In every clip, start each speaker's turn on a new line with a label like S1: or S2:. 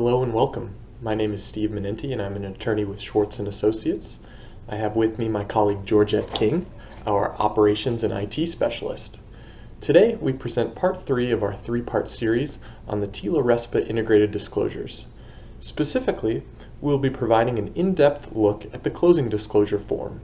S1: Hello and welcome. My name is Steve Menenti and I'm an attorney with Schwartz & Associates. I have with me my colleague Georgette King, our operations and IT specialist. Today we present part 3 of our 3-part series on the TILA-RESPA integrated disclosures. Specifically, we will be providing an in-depth look at the closing disclosure form.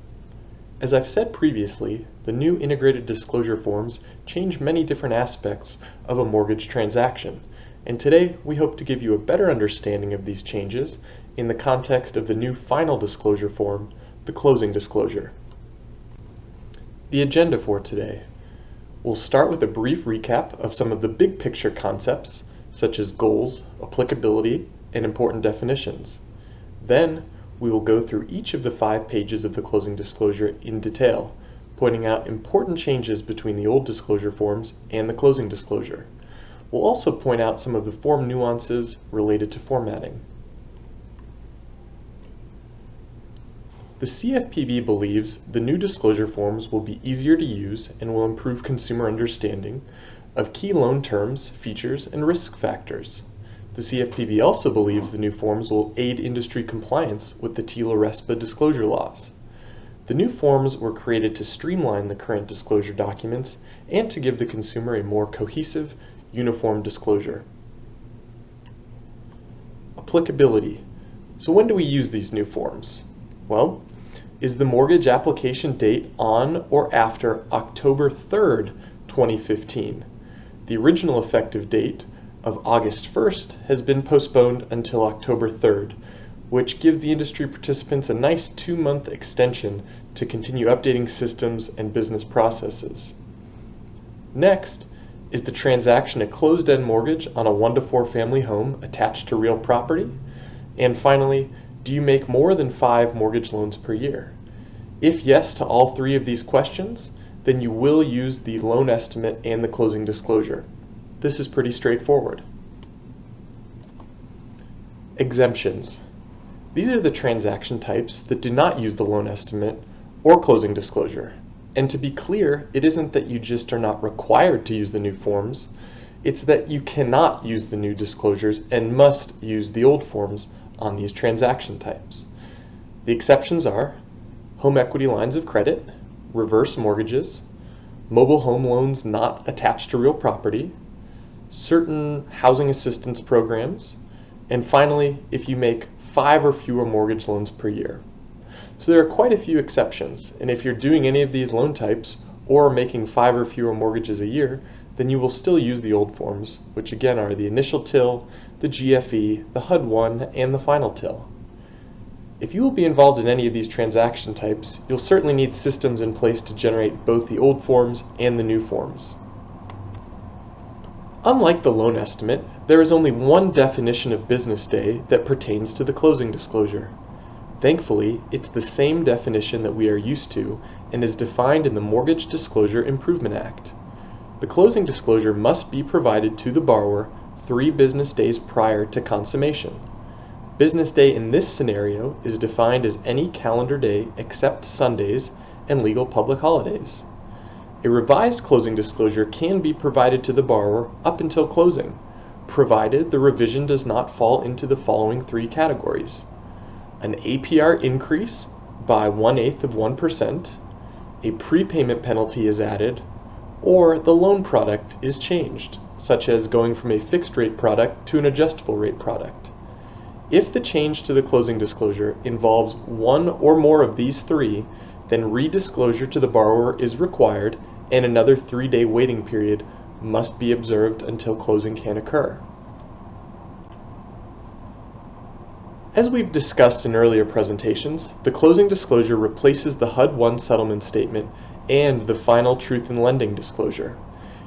S1: As I've said previously, the new integrated disclosure forms change many different aspects of a mortgage transaction, and today we hope to give you a better understanding of these changes in the context of the new final disclosure form, the closing disclosure. The agenda for today. We'll start with a brief recap of some of the big picture concepts, such as goals, applicability, and important definitions. Then, we will go through each of the 5 pages of the closing disclosure in detail, pointing out important changes between the old disclosure forms and the closing disclosure. We'll also point out some of the form nuances related to formatting. The CFPB believes the new disclosure forms will be easier to use and will improve consumer understanding of key loan terms, features, and risk factors. The CFPB also believes the new forms will aid industry compliance with the TILA-RESPA disclosure laws. The new forms were created to streamline the current disclosure documents and to give the consumer a more cohesive, uniform disclosure. Applicability. So when do we use these new forms? Well, is the mortgage application date on or after October 3rd, 2015? The original effective date of August 1st has been postponed until October 3rd, which gives the industry participants a nice 2-month extension to continue updating systems and business processes. Next, is the transaction a closed-end mortgage on a 1-to-4 family home attached to real property? And finally, do you make more than 5 mortgage loans per year? If yes to all 3 of these questions, then you will use the loan estimate and the closing disclosure. This is pretty straightforward. Exemptions. These are the transaction types that do not use the loan estimate or closing disclosure. And to be clear, it isn't that you just are not required to use the new forms, it's that you cannot use the new disclosures and must use the old forms on these transaction types. The exceptions are home equity lines of credit, reverse mortgages, mobile home loans not attached to real property, certain housing assistance programs, and finally, if you make 5 or fewer mortgage loans per year. So there are quite a few exceptions, and if you're doing any of these loan types or making 5 or fewer mortgages a year, then you will still use the old forms, which again are the initial TIL, the GFE, the HUD-1, and the final TIL. If you will be involved in any of these transaction types, you'll certainly need systems in place to generate both the old forms and the new forms. Unlike the loan estimate, there is only one definition of business day that pertains to the closing disclosure. Thankfully, it's the same definition that we are used to and is defined in the Mortgage Disclosure Improvement Act. The closing disclosure must be provided to the borrower 3 business days prior to consummation. Business day in this scenario is defined as any calendar day except Sundays and legal public holidays. A revised closing disclosure can be provided to the borrower up until closing, provided the revision does not fall into the following 3 categories: an APR increase by 1/8%, a prepayment penalty is added, or the loan product is changed, such as going from a fixed rate product to an adjustable rate product. If the change to the closing disclosure involves one or more of these 3, then redisclosure to the borrower is required and another 3-day waiting period must be observed until closing can occur. As we've discussed in earlier presentations, the closing disclosure replaces the HUD-1 settlement statement and the final truth in lending disclosure.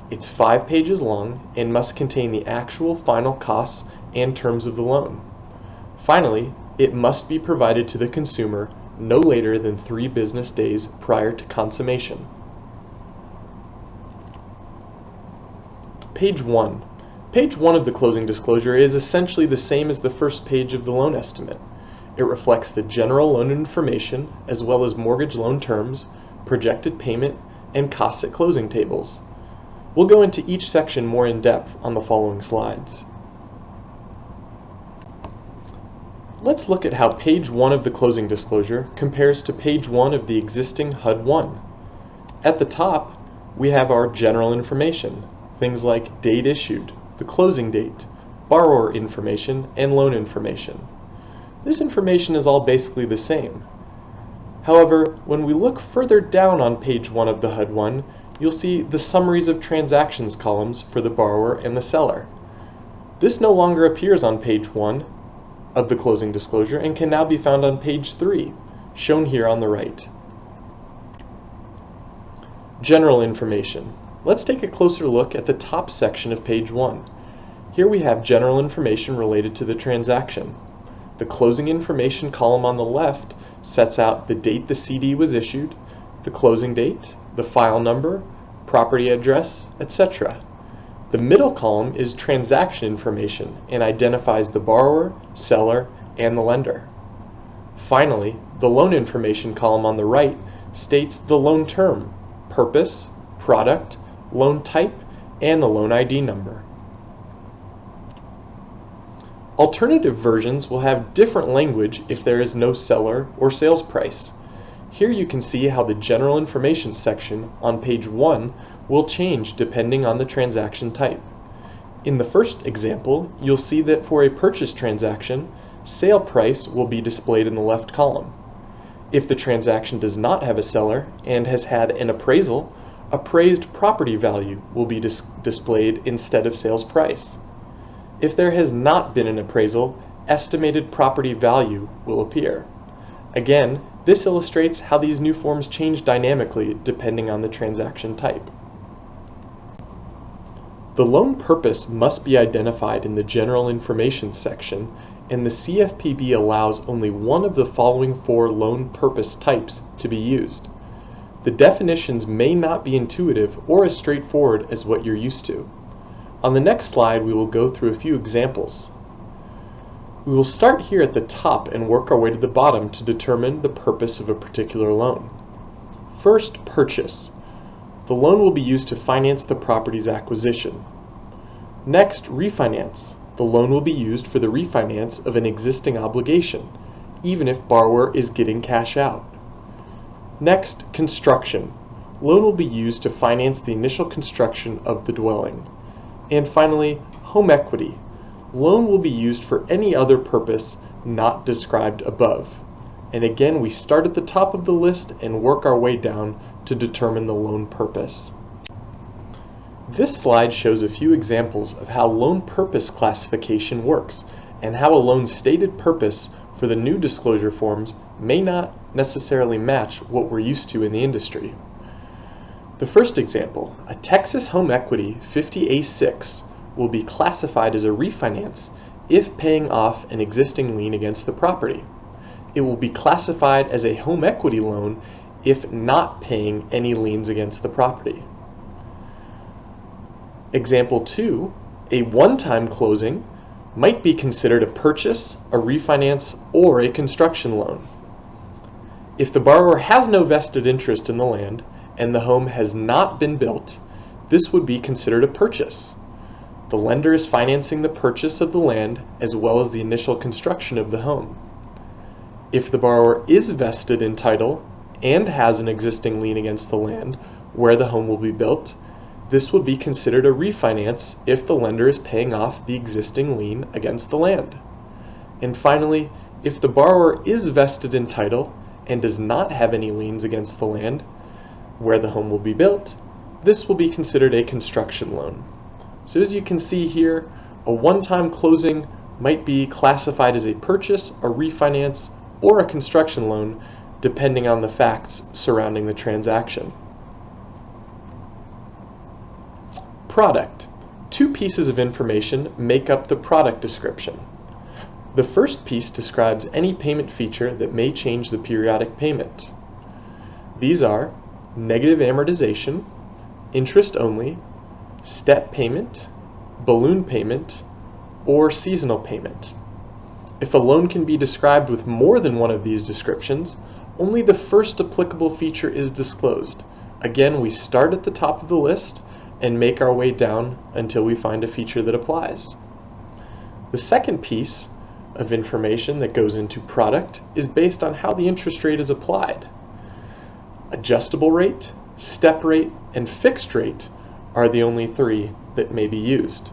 S1: It's 5 pages long and must contain the actual final costs and terms of the loan. Finally, it must be provided to the consumer no later than 3 business days prior to consummation. Page 1. Page 1 of the closing disclosure is essentially the same as the first page of the loan estimate. It reflects the general loan information as well as mortgage loan terms, projected payment, and costs at closing tables. We'll go into each section more in depth on the following slides. Let's look at how page 1 of the closing disclosure compares to page 1 of the existing HUD-1. At the top, we have our general information, things like date issued, the closing date, borrower information, and loan information. This information is all basically the same. However, when we look further down on page 1 of the HUD-1, you'll see the summaries of transactions columns for the borrower and the seller. This no longer appears on page 1 of the closing disclosure and can now be found on page 3, shown here on the right. General information. Let's take a closer look at the top section of page 1. Here we have general information related to the transaction. The closing information column on the left sets out the date the CD was issued, the closing date, the file number, property address, etc. The middle column is transaction information and identifies the borrower, seller, and the lender. Finally, the loan information column on the right states the loan term, purpose, product, loan type, and the loan ID number. Alternative versions will have different language if there is no seller or sales price. Here you can see how the general information section on page 1 will change depending on the transaction type. In the first example, you'll see that for a purchase transaction, sale price will be displayed in the left column. If the transaction does not have a seller and has had an appraisal, appraised property value will be displayed instead of sales price. If there has not been an appraisal, estimated property value will appear. Again, this illustrates how these new forms change dynamically depending on the transaction type. The loan purpose must be identified in the general information section, and the CFPB allows only one of the following 4 loan purpose types to be used. The definitions may not be intuitive or as straightforward as what you're used to. On the next slide, we will go through a few examples. We will start here at the top and work our way to the bottom to determine the purpose of a particular loan. First, purchase. The loan will be used to finance the property's acquisition. Next, refinance. The loan will be used for the refinance of an existing obligation, even if borrower is getting cash out. Next, construction. Loan will be used to finance the initial construction of the dwelling. And finally, home equity. Loan will be used for any other purpose not described above. And again, we start at the top of the list and work our way down to determine the loan purpose. This slide shows a few examples of how loan purpose classification works and how a loan's stated purpose for the new disclosure forms may not necessarily match what we're used to in the industry. The first example, a Texas Home Equity 50A6 will be classified as a refinance if paying off an existing lien against the property. It will be classified as a home equity loan if not paying any liens against the property. Example 2, a one-time closing might be considered a purchase, a refinance, or a construction loan. If the borrower has no vested interest in the land and the home has not been built, this would be considered a purchase. The lender is financing the purchase of the land as well as the initial construction of the home. If the borrower is vested in title and has an existing lien against the land where the home will be built, this would be considered a refinance if the lender is paying off the existing lien against the land. And finally, if the borrower is vested in title and does not have any liens against the land where the home will be built, this will be considered a construction loan. So as you can see here, a one-time closing might be classified as a purchase, a refinance, or a construction loan, depending on the facts surrounding the transaction. Product. 2 pieces of information make up the product description. The first piece describes any payment feature that may change the periodic payment. These are negative amortization, interest only, step payment, balloon payment, or seasonal payment. If a loan can be described with more than one of these descriptions, only the first applicable feature is disclosed. Again, we start at the top of the list and make our way down until we find a feature that applies. The second piece of information that goes into product is based on how the interest rate is applied. Adjustable rate, step rate, and fixed rate are the only three that may be used.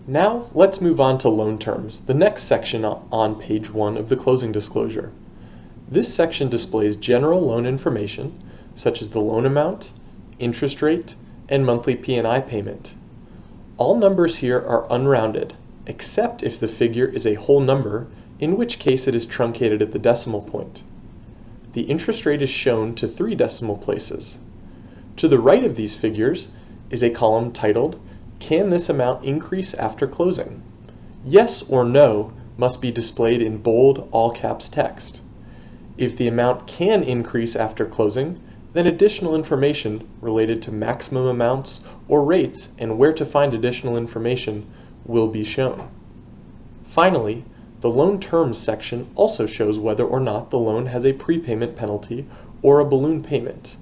S1: Now, let's move on to loan terms, the next section on page 1 of the closing disclosure. This section displays general loan information, such as the loan amount, interest rate, and monthly P&I payment. All numbers here are unrounded, except if the figure is a whole number, in which case it is truncated at the decimal point. The interest rate is shown to 3 decimal places. To the right of these figures is a column titled, "Can this amount increase after closing?" Yes or no must be displayed in bold, all caps text. If the amount can increase after closing, then additional information related to maximum amounts or rates and where to find additional information will be shown. Finally, the loan terms section also shows whether or not the loan has a prepayment penalty or a balloon payment.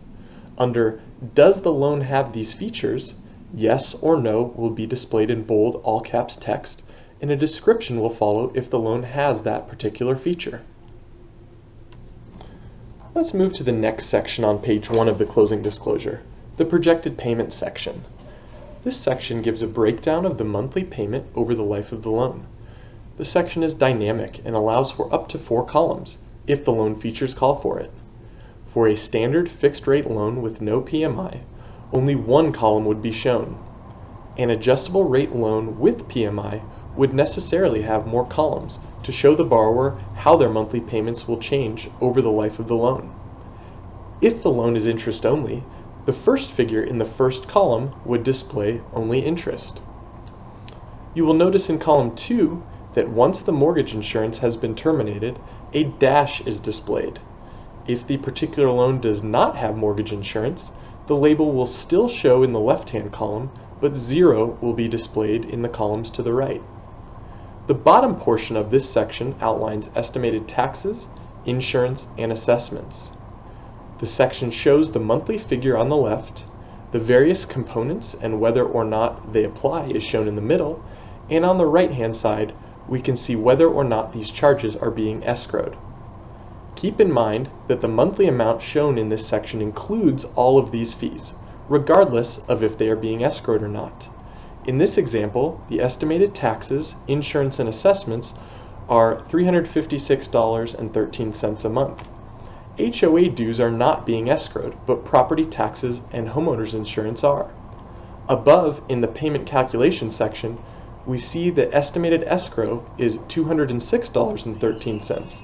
S1: Under "Does the loan have these features?" yes or no will be displayed in bold, all caps text, and a description will follow if the loan has that particular feature. Let's move to the next section on page 1 of the closing disclosure, the projected payment section. This section gives a breakdown of the monthly payment over the life of the loan. The section is dynamic and allows for up to 4 columns, if the loan features call for it. For a standard fixed rate loan with no PMI, only 1 column would be shown. An adjustable rate loan with PMI would necessarily have more columns to show the borrower how their monthly payments will change over the life of the loan. If the loan is interest only, the first figure in the first column would display only interest. You will notice in column 2 that once the mortgage insurance has been terminated, a dash is displayed. If the particular loan does not have mortgage insurance, the label will still show in the left-hand column, but 0 will be displayed in the columns to the right. The bottom portion of this section outlines estimated taxes, insurance, and assessments. The section shows the monthly figure on the left, the various components and whether or not they apply is shown in the middle, and on the right-hand side, we can see whether or not these charges are being escrowed. Keep in mind that the monthly amount shown in this section includes all of these fees, regardless of if they are being escrowed or not. In this example, the estimated taxes, insurance, and assessments are $356.13 a month. HOA dues are not being escrowed, but property taxes and homeowners insurance are. Above, in the payment calculation section, we see the estimated escrow is $206.13,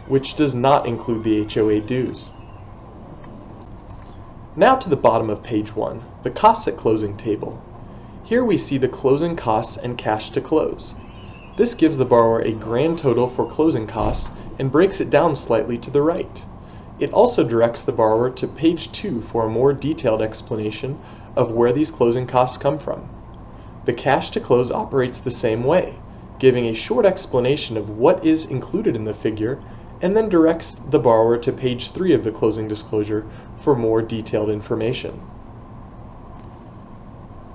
S1: which does not include the HOA dues. Now to the bottom of page 1, the costs at closing table. Here we see the closing costs and cash to close. This gives the borrower a grand total for closing costs and breaks it down slightly to the right. It also directs the borrower to page 2 for a more detailed explanation of where these closing costs come from. The cash to close operates the same way, giving a short explanation of what is included in the figure and then directs the borrower to page 3 of the closing disclosure for more detailed information.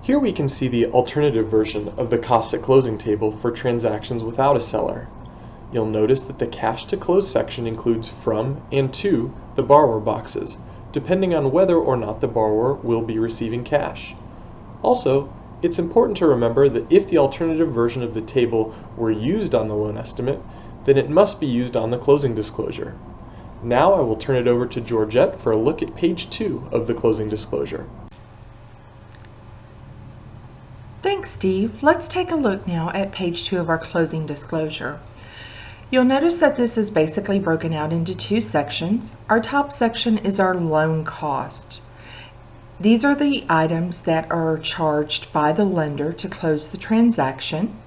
S1: Here we can see the alternative version of the costs at closing table for transactions without a seller. You'll notice that the cash to close section includes from and to the borrower boxes, depending on whether or not the borrower will be receiving cash. Also, it's important to remember that if the alternative version of the table were used on the loan estimate, then it must be used on the closing disclosure. Now I will turn it over to Georgette for a look at page 2 of the closing disclosure.
S2: Thanks, Steve. Let's take a look now at page 2 of our closing disclosure. You'll notice that this is basically broken out into 2 sections. Our top section is our loan cost. These are the items that are charged by the lender to close the transaction.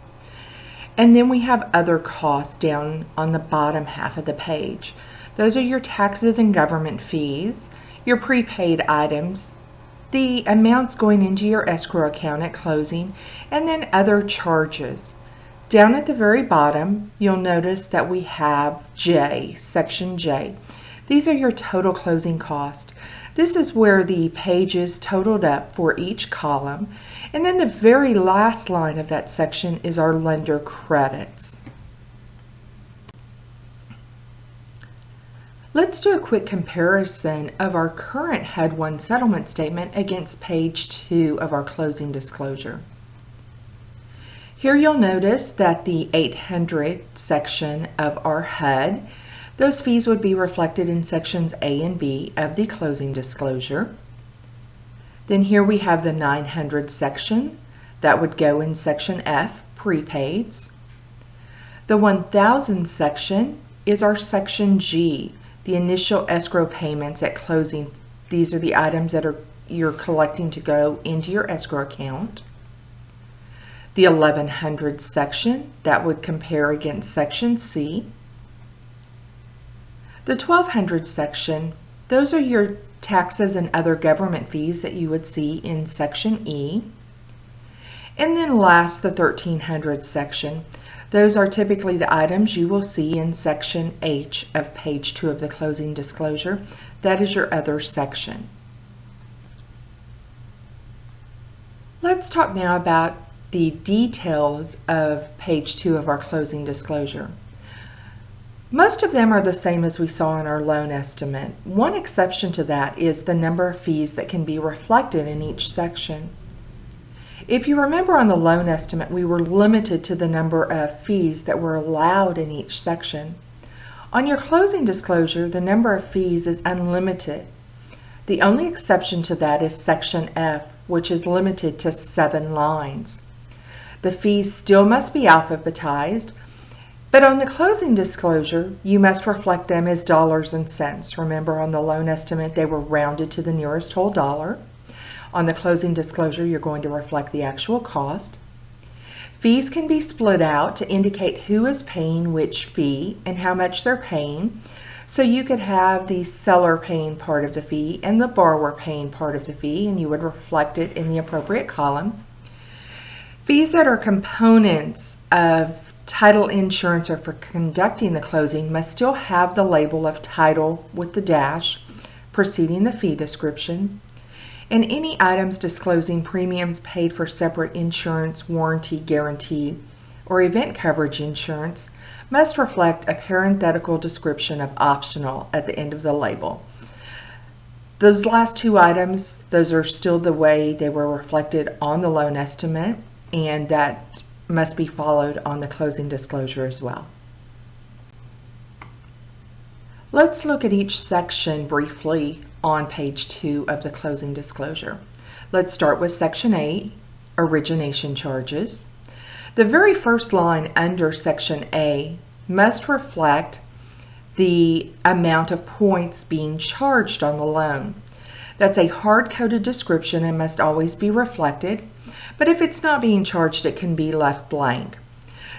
S2: And then we have other costs down on the bottom half of the page. Those are your taxes and government fees, your prepaid items, the amounts going into your escrow account at closing, and then other charges. Down at the very bottom, you'll notice that we have J, section J. These are your total closing cost. This is where the pages totaled up for each column. And then the very last line of that section is our lender credits. Let's do a quick comparison of our current HUD 1 settlement statement against page 2 of our closing disclosure. Here you'll notice that the 800 section of our HUD, those fees would be reflected in sections A and B of the closing disclosure. Then here we have the 900 section that would go in section F, prepaids. The 1000 section is our section G, the initial escrow payments at closing. These are the items that you're collecting to go into your escrow account. The 1100 section, that would compare against section C. The 1200 section, those are your taxes and other government fees that you would see in section E. And then last, the 1300 section. Those are typically the items you will see in section H of page 2 of the closing disclosure. That is your other section. Let's talk now about the details of page 2 of our closing disclosure. Most of them are the same as we saw in our loan estimate. One exception to that is the number of fees that can be reflected in each section. If you remember on the loan estimate, we were limited to the number of fees that were allowed in each section. On your closing disclosure, the number of fees is unlimited. The only exception to that is section F, which is limited to 7 lines. The fees still must be alphabetized, but on the closing disclosure, you must reflect them as dollars and cents. Remember, on the loan estimate, they were rounded to the nearest whole dollar. On the closing disclosure, you're going to reflect the actual cost. Fees can be split out to indicate who is paying which fee and how much they're paying. So you could have the seller paying part of the fee and the borrower paying part of the fee, and you would reflect it in the appropriate column. Fees that are components of title insurance or for conducting the closing must still have the label of title with the dash preceding the fee description. And any items disclosing premiums paid for separate insurance, warranty, guarantee, or event coverage insurance must reflect a parenthetical description of optional at the end of the label. Those last 2 items, those are still the way they were reflected on the loan estimate, and that must be followed on the closing disclosure as well. Let's look at each section briefly on page 2 of the closing disclosure. Let's start with section A, origination charges. The very first line under section A must reflect the amount of points being charged on the loan. That's a hard-coded description and must always be reflected, but if it's not being charged, it can be left blank.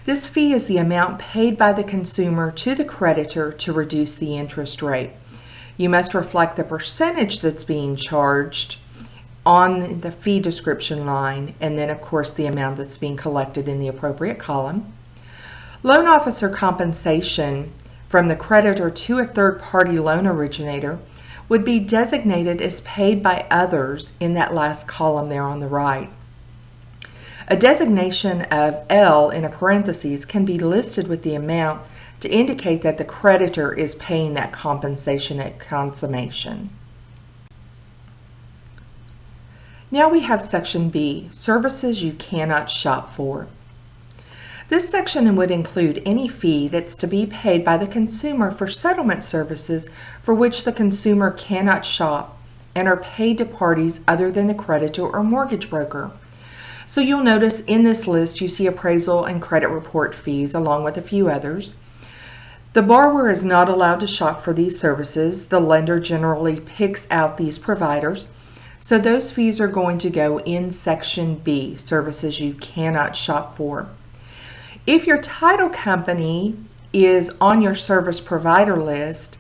S2: This fee is the amount paid by the consumer to the creditor to reduce the interest rate. You must reflect the percentage that's being charged on the fee description line, and then of course the amount that's being collected in the appropriate column. Loan officer compensation from the creditor to a third-party loan originator would be designated as paid by others in that last column there on the right. A designation of L in a parentheses can be listed with the amount to indicate that the creditor is paying that compensation at consummation. Now we have section B, services you cannot shop for. This section would include any fee that's to be paid by the consumer for settlement services for which the consumer cannot shop and are paid to parties other than the creditor or mortgage broker. So you'll notice in this list you see appraisal and credit report fees along with a few others. The borrower is not allowed to shop for these services. The lender generally picks out these providers. So those fees are going to go in Section B, services you cannot shop for. If your title company is on your service provider list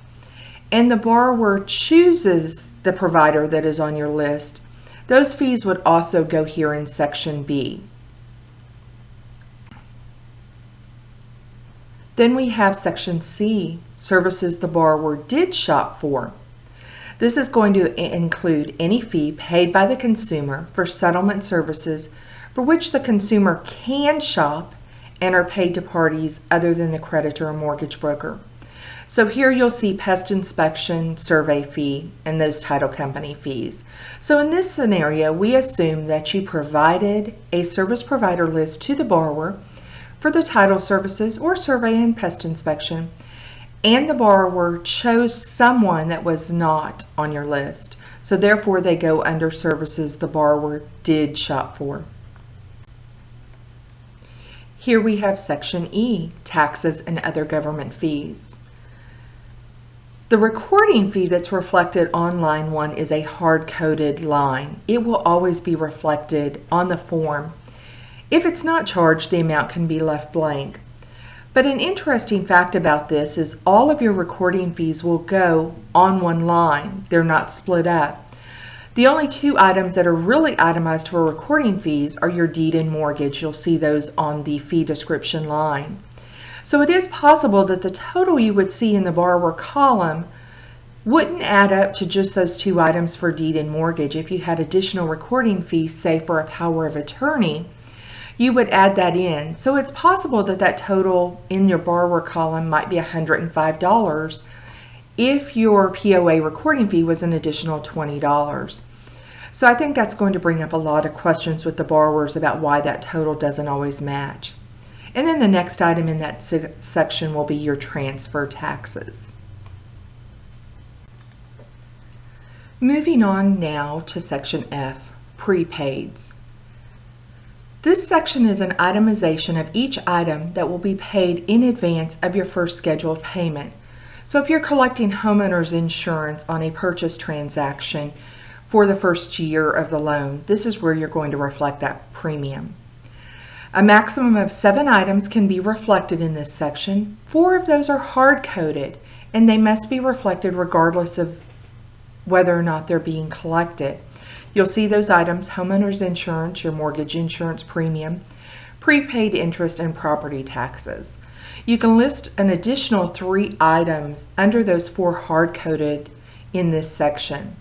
S2: and the borrower chooses the provider that is on your list, those fees would also go here in Section B. Then we have Section C, services the borrower did shop for. This is going to include any fee paid by the consumer for settlement services for which the consumer can shop and are paid to parties other than the creditor or mortgage broker. So here you'll see pest inspection, survey fee, and those title company fees. So in this scenario, we assume that you provided a service provider list to the borrower for the title services or survey and pest inspection, and the borrower chose someone that was not on your list. So therefore they go under services the borrower did shop for. Here we have Section E, taxes and other government fees. The recording fee that's reflected on line 1 is a hard-coded line. It will always be reflected on the form. If it's not charged, the amount can be left blank. But an interesting fact about this is all of your recording fees will go on one line. They're not split up. The only two items that are really itemized for recording fees are your deed and mortgage. You'll see those on the fee description line. So it is possible that the total you would see in the borrower column wouldn't add up to just those two items for deed and mortgage. If you had additional recording fees, say for a power of attorney, you would add that in. So it's possible that that total in your borrower column might be $105 if your POA recording fee was an additional $20. So I think that's going to bring up a lot of questions with the borrowers about why that total doesn't always match. And then the next item in that section will be your transfer taxes. Moving on now to Section F, prepaids. This section is an itemization of each item that will be paid in advance of your first scheduled payment. So if you're collecting homeowners insurance on a purchase transaction for the first year of the loan, this is where you're going to reflect that premium. A maximum of 7 items can be reflected in this section. 4 of those are hard-coded, and they must be reflected regardless of whether or not they're being collected. You'll see those items: homeowners insurance, your mortgage insurance premium, prepaid interest, and property taxes. You can list an additional 3 items under those 4 hard-coded in this section.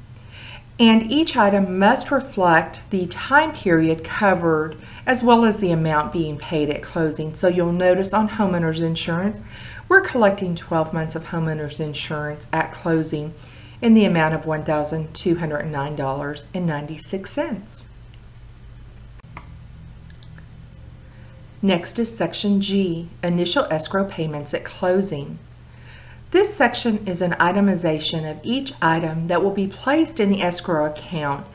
S2: And each item must reflect the time period covered as well as the amount being paid at closing. So you'll notice on homeowners insurance, we're collecting 12 months of homeowners insurance at closing in the amount of $1,209.96. Next is Section G, initial escrow payments at closing. This section is an itemization of each item that will be placed in the escrow account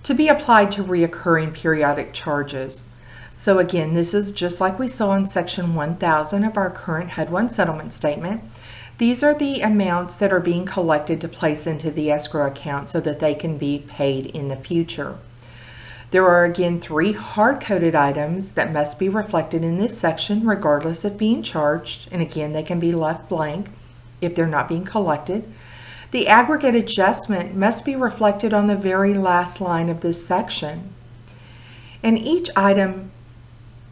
S2: to be applied to reoccurring periodic charges. So again, this is just like we saw in Section 1000 of our current HUD 1 settlement statement. These are the amounts that are being collected to place into the escrow account so that they can be paid in the future. There are again 3 hard-coded items that must be reflected in this section regardless of being charged, and again they can be left blank if they're not being collected. The aggregate adjustment must be reflected on the very last line of this section. And each item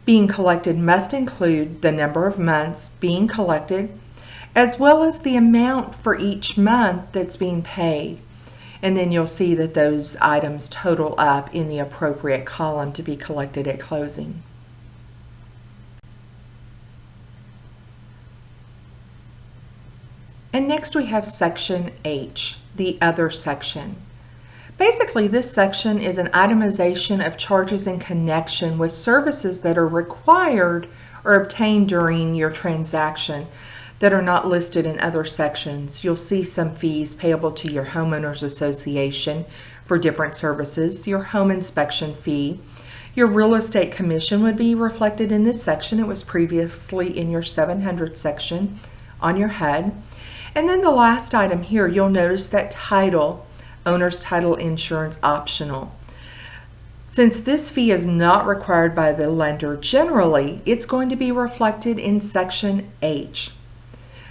S2: being collected must include the number of months being collected as well as the amount for each month that's being paid. And then you'll see that those items total up in the appropriate column to be collected at closing. And next we have Section H, the other section. Basically, this section is an itemization of charges in connection with services that are required or obtained during your transaction that are not listed in other sections. You'll see some fees payable to your homeowners association for different services, your home inspection fee. Your real estate commission would be reflected in this section. It was previously in your 700 section on your HUD. And then the last item here, you'll notice that title, owner's title insurance optional. Since this fee is not required by the lender generally, it's going to be reflected in section H.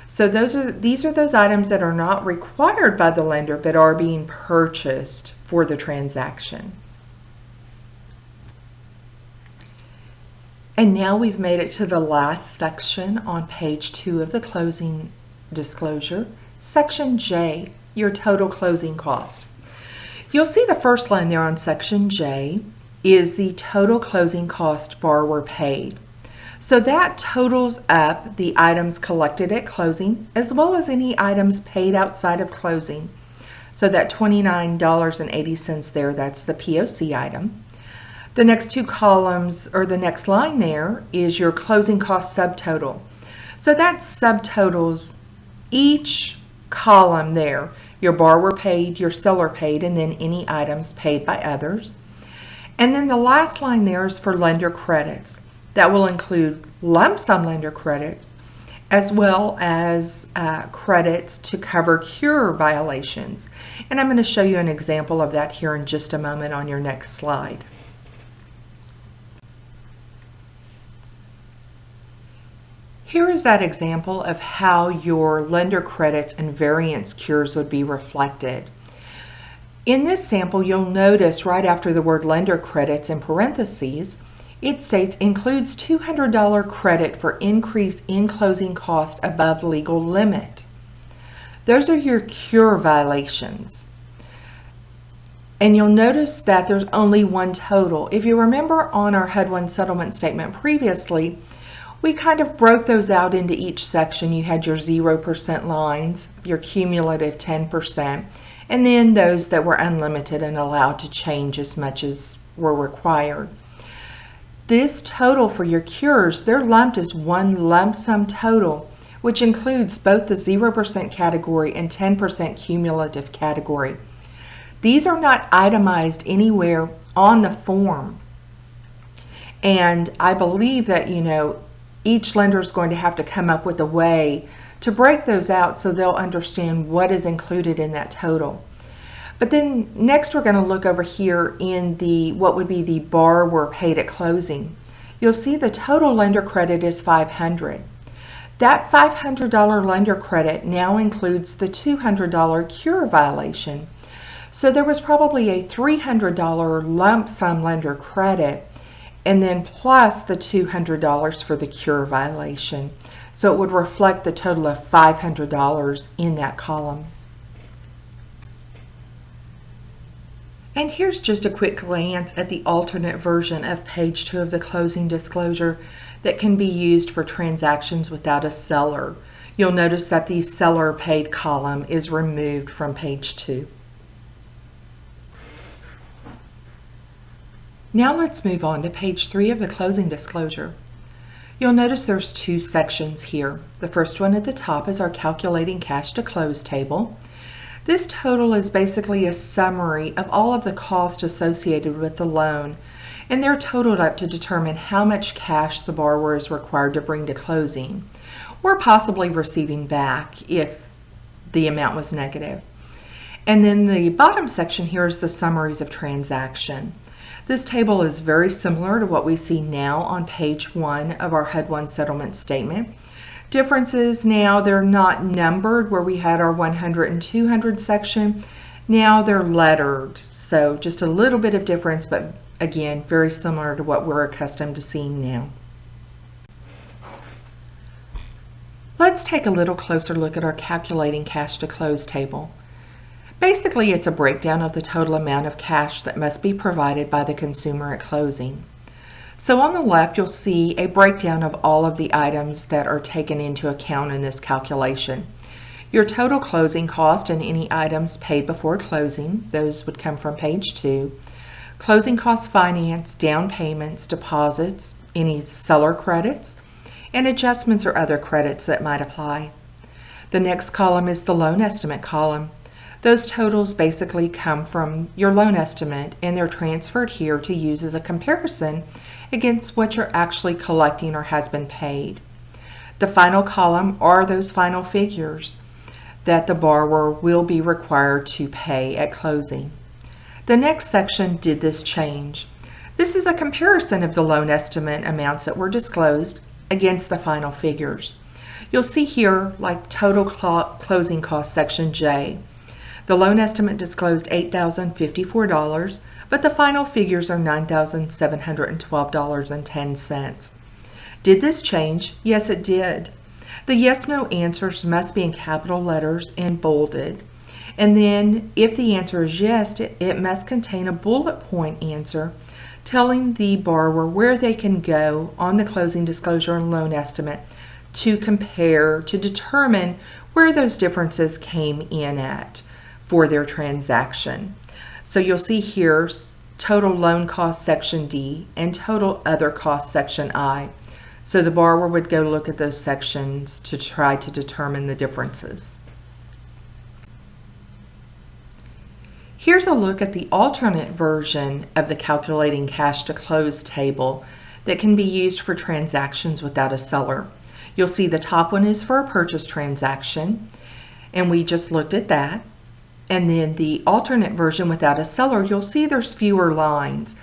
S2: So these are those items that are not required by the lender but are being purchased for the transaction. And now we've made it to the last section on page 2 of the closing disclosure, section J, your total closing cost. You'll see the first line there on section J is the total closing cost borrower paid. So that totals up the items collected at closing as well as any items paid outside of closing. So that $29.80 there, that's the POC item. The next two columns, or the next line there, is your closing cost subtotal. So that subtotals each column there, your borrower paid, your seller paid, and then any items paid by others. And then the last line there is for lender credits. That will include lump sum lender credits as well as credits to cover cure violations. And I'm going to show you an example of that here in just a moment on your next slide. Here is that example of how your lender credits and variance cures would be reflected. In this sample, you'll notice right after the word lender credits in parentheses, it states includes $200 credit for increase in closing cost above legal limit. Those are your cure violations. And you'll notice that there's only one total. If you remember on our HUD 1 settlement statement previously, we kind of broke those out into each section. You had your 0% lines, your cumulative 10%, and then those that were unlimited and allowed to change as much as were required. This total for your cures, they're lumped as one lump sum total, which includes both the 0% category and 10% cumulative category. These are not itemized anywhere on the form. And I believe that, each lender is going to have to come up with a way to break those out so they'll understand what is included in that total. But then next we're going to look over here in what would be the borrower paid at closing. You'll see the total lender credit is $500. That $500 lender credit now includes the $200 cure violation. So there was probably a $300 lump sum lender credit and then plus the $200 for the cure violation. So it would reflect the total of $500 in that column. And here's just a quick glance at the alternate version of page 2 of the closing disclosure that can be used for transactions without a seller. You'll notice that the seller paid column is removed from page 2. Now let's move on to page 3 of the closing disclosure. You'll notice there's two sections here. The first one at the top is our calculating cash to close table. This total is basically a summary of all of the costs associated with the loan, and they're totaled up to determine how much cash the borrower is required to bring to closing, or possibly receiving back if the amount was negative. And then the bottom section here is the summaries of transaction. This table is very similar to what we see now on page 1 of our HUD 1 settlement statement. Differences now, they're not numbered where we had our 100 and 200 section. Now they're lettered, so just a little bit of difference, but again, very similar to what we're accustomed to seeing now. Let's take a little closer look at our calculating cash to close table. Basically, it's a breakdown of the total amount of cash that must be provided by the consumer at closing. So on the left, you'll see a breakdown of all of the items that are taken into account in this calculation. Your total closing cost and any items paid before closing, those would come from page 2. Closing cost finance, down payments, deposits, any seller credits, and adjustments or other credits that might apply. The next column is the loan estimate column. Those totals basically come from your loan estimate, and they're transferred here to use as a comparison against what you're actually collecting or has been paid. The final column are those final figures that the borrower will be required to pay at closing. The next section did this change. This is a comparison of the loan estimate amounts that were disclosed against the final figures. You'll see here, like total closing costs, section J. The loan estimate disclosed $8,054, but the final figures are $9,712.10. Did this change? Yes, it did. The yes/no answers must be in capital letters and bolded. And then, if the answer is yes, it must contain a bullet point answer telling the borrower where they can go on the closing disclosure and loan estimate to compare, to determine where those differences came in at for their transaction. So you'll see here total loan cost section D and total other cost section I. So the borrower would go look at those sections to try to determine the differences. Here's a look at the alternate version of the calculating cash to close table that can be used for transactions without a seller. You'll see the top one is for a purchase transaction, and we just looked at that. And then the alternate version without a seller, you'll see there's fewer lines.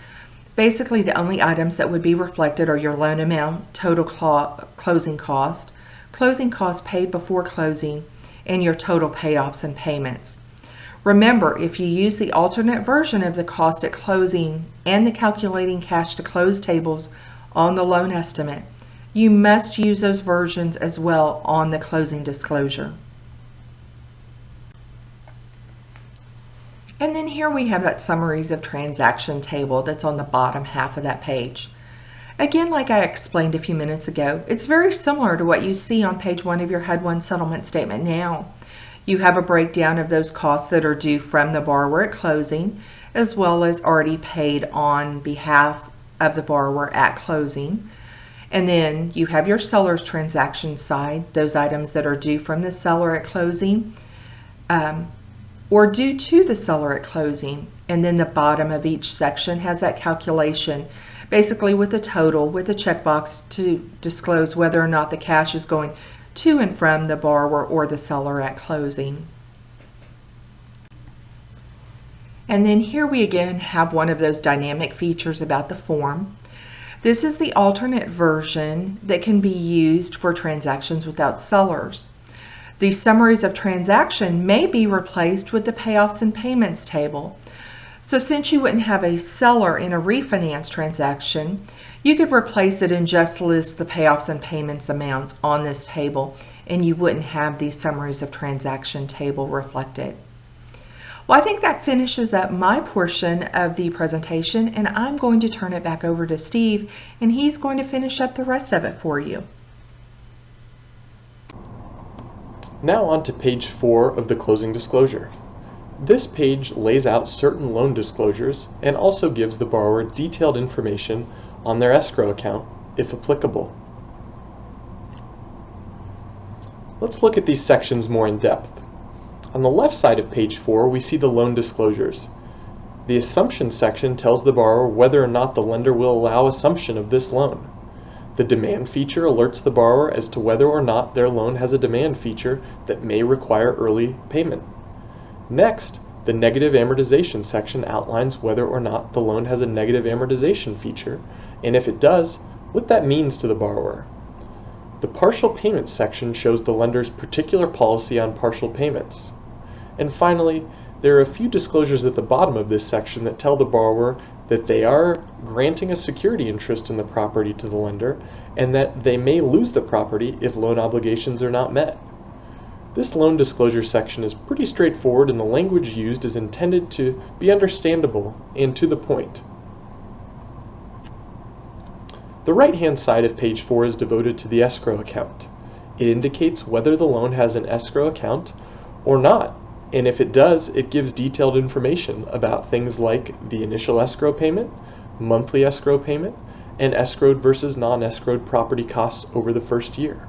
S2: Basically, the only items that would be reflected are your loan amount, total closing cost paid before closing, and your total payoffs and payments. Remember, if you use the alternate version of the cost at closing and the calculating cash to close tables on the loan estimate, you must use those versions as well on the closing disclosure. And then here we have that summaries of transaction table that's on the bottom half of that page. Again, like I explained a few minutes ago, it's very similar to what you see on page 1 of your HUD 1 settlement statement now. You have a breakdown of those costs that are due from the borrower at closing, as well as already paid on behalf of the borrower at closing. And then you have your seller's transaction side, those items that are due from the seller at closing, or due to the seller at closing. And then the bottom of each section has that calculation, basically with a total, with a checkbox to disclose whether or not the cash is going to and from the borrower or the seller at closing. And then here we again have one of those dynamic features about the form. This is the alternate version that can be used for transactions without sellers. The summaries of transaction may be replaced with the payoffs and payments table. So since you wouldn't have a seller in a refinance transaction, you could replace it and just list the payoffs and payments amounts on this table, and you wouldn't have these summaries of transaction table reflected. Well, I think that finishes up my portion of the presentation, and I'm going to turn it back over to Steve, and he's going to finish up the rest of it for you.
S1: Now on to page 4 of the closing disclosure. This page lays out certain loan disclosures and also gives the borrower detailed information on their escrow account, if applicable. Let's look at these sections more in depth. On the left side of page 4, we see the loan disclosures. The assumption section tells the borrower whether or not the lender will allow assumption of this loan. The demand feature alerts the borrower as to whether or not their loan has a demand feature that may require early payment. Next, the negative amortization section outlines whether or not the loan has a negative amortization feature, and if it does, what that means to the borrower. The partial payment section shows the lender's particular policy on partial payments. And finally, there are a few disclosures at the bottom of this section that tell the borrower that they are granting a security interest in the property to the lender, and that they may lose the property if loan obligations are not met. This loan disclosure section is pretty straightforward, and the language used is intended to be understandable and to the point. The right-hand side of page 4 is devoted to the escrow account. It indicates whether the loan has an escrow account or not, and if it does, it gives detailed information about things like the initial escrow payment, monthly escrow payment, and escrowed versus non-escrowed property costs over the first year.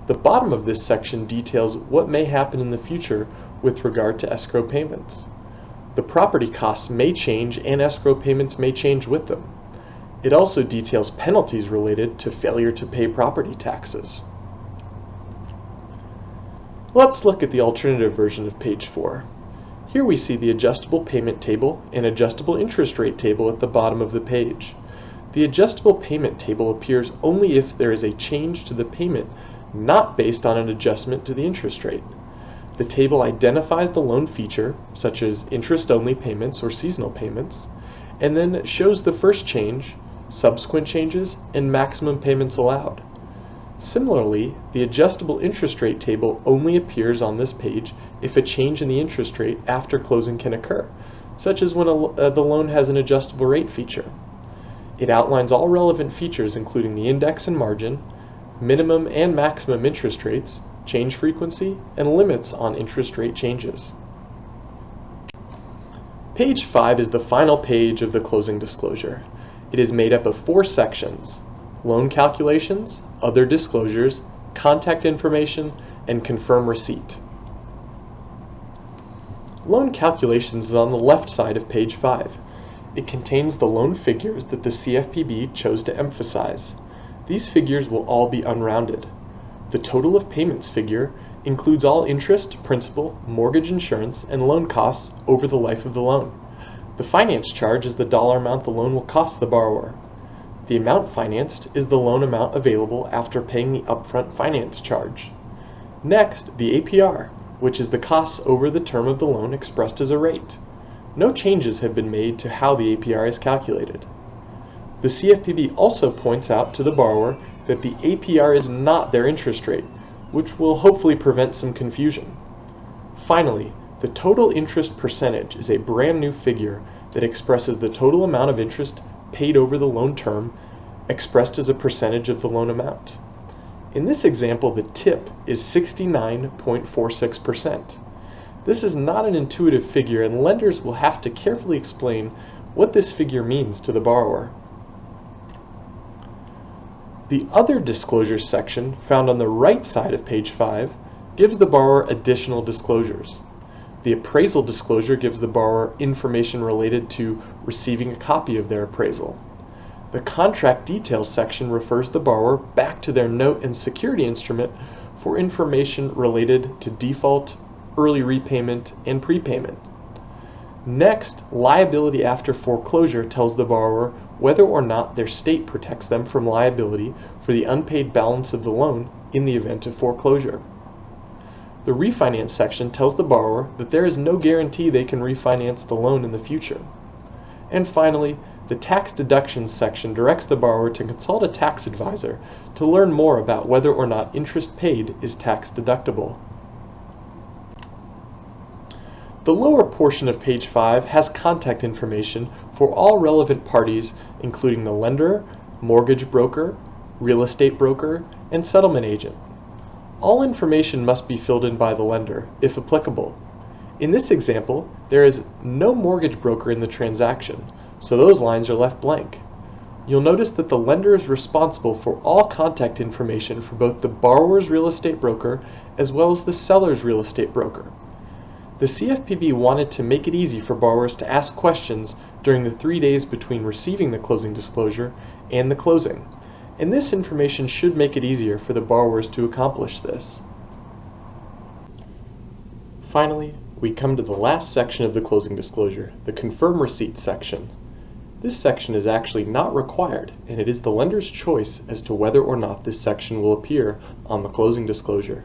S1: The bottom of this section details what may happen in the future with regard to escrow payments. The property costs may change and escrow payments may change with them. It also details penalties related to failure to pay property taxes. Let's look at the alternative version of page 4. Here we see the adjustable payment table and adjustable interest rate table at the bottom of the page. The adjustable payment table appears only if there is a change to the payment not based on an adjustment to the interest rate. The table identifies the loan feature, such as interest-only payments or seasonal payments, and then shows the first change, subsequent changes, and maximum payments allowed. Similarly, the adjustable interest rate table only appears on this page if a change in the interest rate after closing can occur, such as when the loan has an adjustable rate feature. It outlines all relevant features including the index and margin, minimum and maximum interest rates, change frequency, and limits on interest rate changes. Page 5 is the final page of the closing disclosure. It is made up of 4 sections: loan calculations, other disclosures, contact information, and confirm receipt. Loan calculations is on the left side of page 5. It contains the loan figures that the CFPB chose to emphasize. These figures will all be unrounded. The total of payments figure includes all interest, principal, mortgage insurance, and loan costs over the life of the loan. The finance charge is the dollar amount the loan will cost the borrower. The amount financed is the loan amount available after paying the upfront finance charge. Next, the APR, which is the costs over the term of the loan expressed as a rate. No changes have been made to how the APR is calculated. The CFPB also points out to the borrower that the APR is not their interest rate, which will hopefully prevent some confusion. Finally, the total interest percentage is a brand new figure that expresses the total amount of interest paid over the loan term expressed as a percentage of the loan amount. In this example, the TIP is 69.46%. This is not an intuitive figure, and lenders will have to carefully explain what this figure means to the borrower. The Other Disclosures section, found on the right side of page 5, gives the borrower additional disclosures. The appraisal disclosure gives the borrower information related to receiving a copy of their appraisal. The contract details section refers the borrower back to their note and security instrument for information related to default, early repayment, and prepayment. Next, liability after foreclosure tells the borrower whether or not their state protects them from liability for the unpaid balance of the loan in the event of foreclosure. The refinance section tells the borrower that there is no guarantee they can refinance the loan in the future. And finally, the tax deductions section directs the borrower to consult a tax advisor to learn more about whether or not interest paid is tax deductible. The lower portion of page 5 has contact information for all relevant parties, including the lender, mortgage broker, real estate broker, and settlement agent. All information must be filled in by the lender, if applicable. In this example, there is no mortgage broker in the transaction, so those lines are left blank. You'll notice that the lender is responsible for all contact information for both the borrower's real estate broker as well as the seller's real estate broker. The CFPB wanted to make it easy for borrowers to ask questions during the 3 days between receiving the closing disclosure and the closing, and this information should make it easier for the borrowers to accomplish this. Finally, we come to the last section of the closing disclosure, the confirm receipt section. This section is actually not required, and it is the lender's choice as to whether or not this section will appear on the closing disclosure.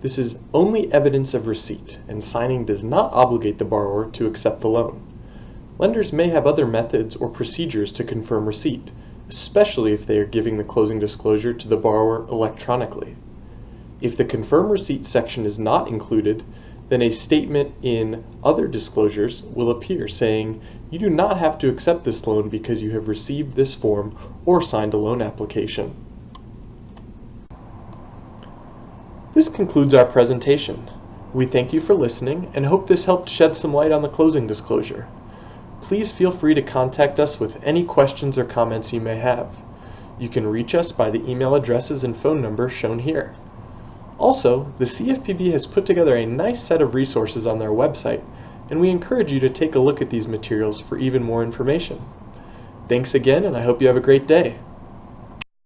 S1: This is only evidence of receipt, and signing does not obligate the borrower to accept the loan. Lenders may have other methods or procedures to confirm receipt, especially if they are giving the closing disclosure to the borrower electronically. If the confirm receipt section is not included, then a statement in Other Disclosures will appear saying, "You do not have to accept this loan because you have received this form or signed a loan application." This concludes our presentation. We thank you for listening and hope this helped shed some light on the closing disclosure. please feel free to contact us with any questions or comments you may have. You can reach us by the email addresses and phone number shown here. Also, the CFPB has put together a nice set of resources on their website, and we encourage you to take a look at these materials for even more information. Thanks again, and I hope you have a great day.